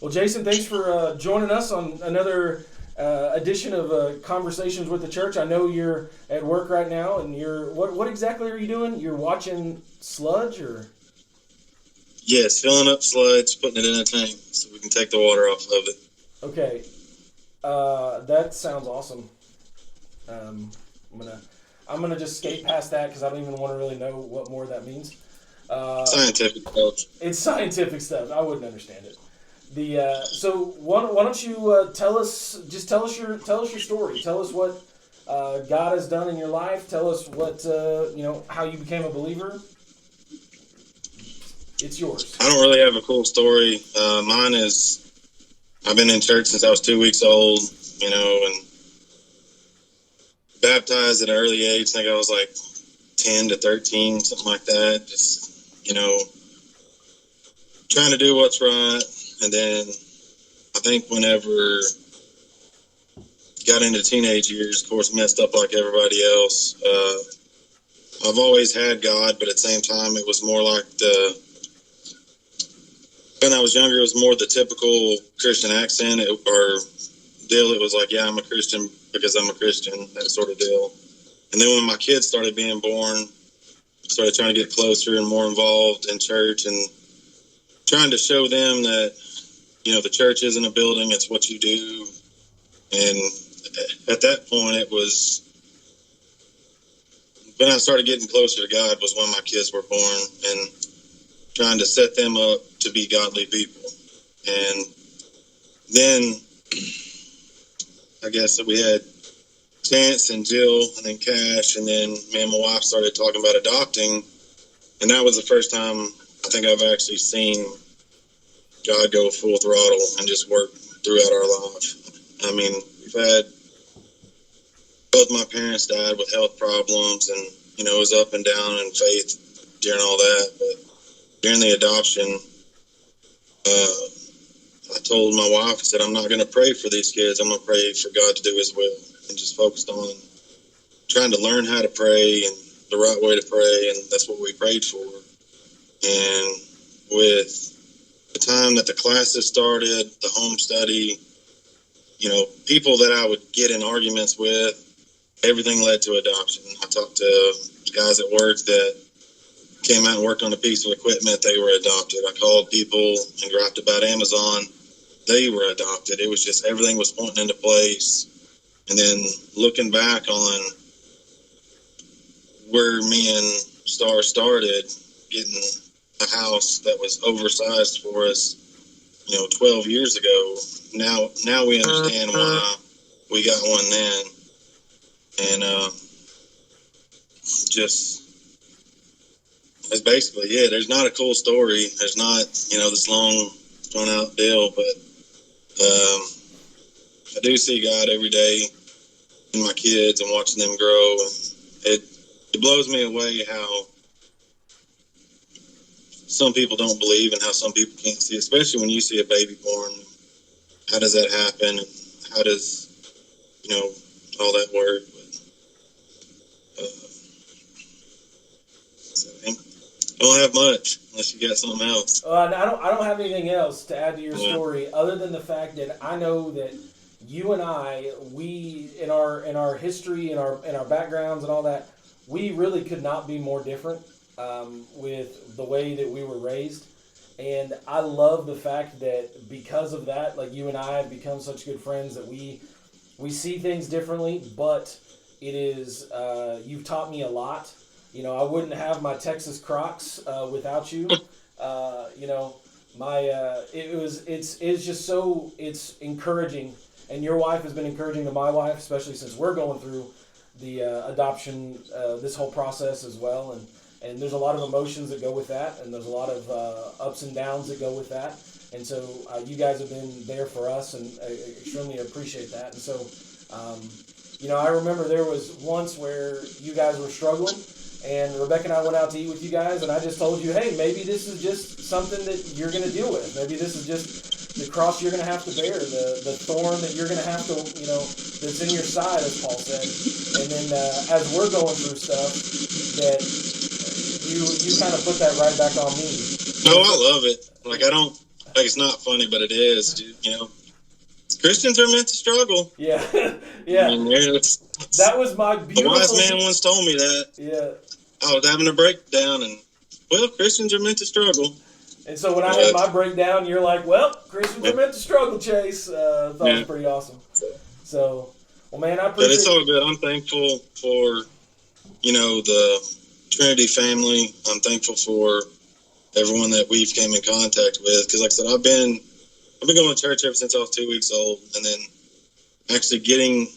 Well, Jason, thanks for joining us on another edition of Conversations with the Church. I know you're at work right now, and you're what exactly are you doing? You're watching sludge, or Yes, filling up sludge, putting it in a tank so we can take the water off of it. okay? That sounds awesome. Um, I'm gonna I'm gonna just skate past that because I don't even want to really know what more that means. Uh, Scientific approach. it's scientific stuff. I wouldn't understand it. The so why don't you tell us your story. Tell us what God has done in your life. Tell us what how you became a believer. It's yours. I don't really have a cool story. Mine is I've been in church since I was 2 weeks old, and baptized at an early age. I think I was like 10 to 13, something like that. Just, trying to do what's right. And then I think whenever got into teenage years, of course, messed up like everybody else. I've always had God, but at the same time, it was more like when I was younger, it was more the typical Christian accent or deal. It was like, yeah, I'm a Christian because I'm a Christian, that sort of deal. And then when my kids started being born, I started trying to get closer and more involved in church and trying to show them that, the church isn't a building, it's what you do. And at that point, it was when I started getting closer to God was when my kids were born and trying to set them up to be godly people. And then I guess that we had Chance and Jill and then Cash, and then me and my wife started talking about adopting. And that was the first time I think I've actually seen God go full throttle and just work throughout our life. I mean, we've had both my parents died with health problems, and it was up and down in faith during all that. But during the adoption, I told my wife, I said, I'm not going to pray for these kids. I'm going to pray for God to do His will, and just focused on trying to learn how to pray and the right way to pray, and that's what we prayed for. And with the time that the classes started, the home study, people that I would get in arguments with, everything led to adoption. I talked to guys at work that came out and worked on a piece of equipment, they were adopted. I called people and griped about Amazon, they were adopted. It was just everything was pointing into place. And then looking back on where me and Star started, getting a house that was oversized for us, 12 years ago. Now we understand why we got one then. And just that's basically it. There's not a cool story. There's not, this long drawn out deal, but I do see God every day in my kids and watching them grow. And it blows me away how some people don't believe and how some people can't see, especially when you see a baby born. How does that happen? And how does, all that work? But, so I don't have much unless you got something else. I don't have anything else to add to your story other than the fact that I know that you and we in our history and our backgrounds and all that, we really could not be more different with the way that we were raised. And I love the fact that because of that, like you and I have become such good friends that we see things differently, but it is you've taught me a lot. I wouldn't have my Texas Crocs without you. It's just so it's encouraging, and your wife has been encouraging to my wife, especially since we're going through the adoption, this whole process as well, and there's a lot of emotions that go with that, and there's a lot of ups and downs that go with that, and so you guys have been there for us, and I extremely appreciate that. And so, I remember there was once where you guys were struggling, and Rebecca and I went out to eat with you guys, and I just told you, hey, maybe this is just something that you're going to deal with. Maybe this is just the cross you're going to have to bear, the thorn that you're going to have to, that's in your side, as Paul said. And then as we're going through stuff, that you kind of put that right back on me. No, I love it. Like, I don't like it's not funny, but it is. Dude, you know, Christians are meant to struggle. Yeah, yeah. I mean, That was my a beautiful. wise man once told me that. Yeah. I was having a breakdown, and well, Christians are meant to struggle. And so when I had my breakdown, you're like, "Well, Christians are meant to struggle." Chase, I thought it was pretty awesome. So, well, man, I appreciate. But it's all good. I'm thankful for, you know, the Trinity family. I'm thankful for everyone that we've came in contact with. Because, like I said, I've been going to church ever since I was 2 weeks old, and then actually getting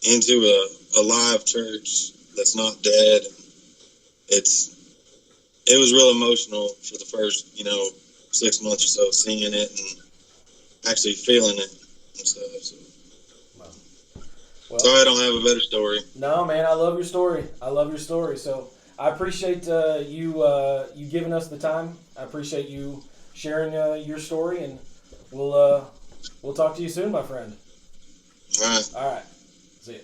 into a live church that's not dead. It was real emotional for the first, 6 months or so, seeing it and actually feeling it and stuff. So. Well, sorry I don't have a better story. No, man, I love your story. So I appreciate you giving us the time. I appreciate you sharing your story, and we'll talk to you soon, my friend. All right. All right. See you.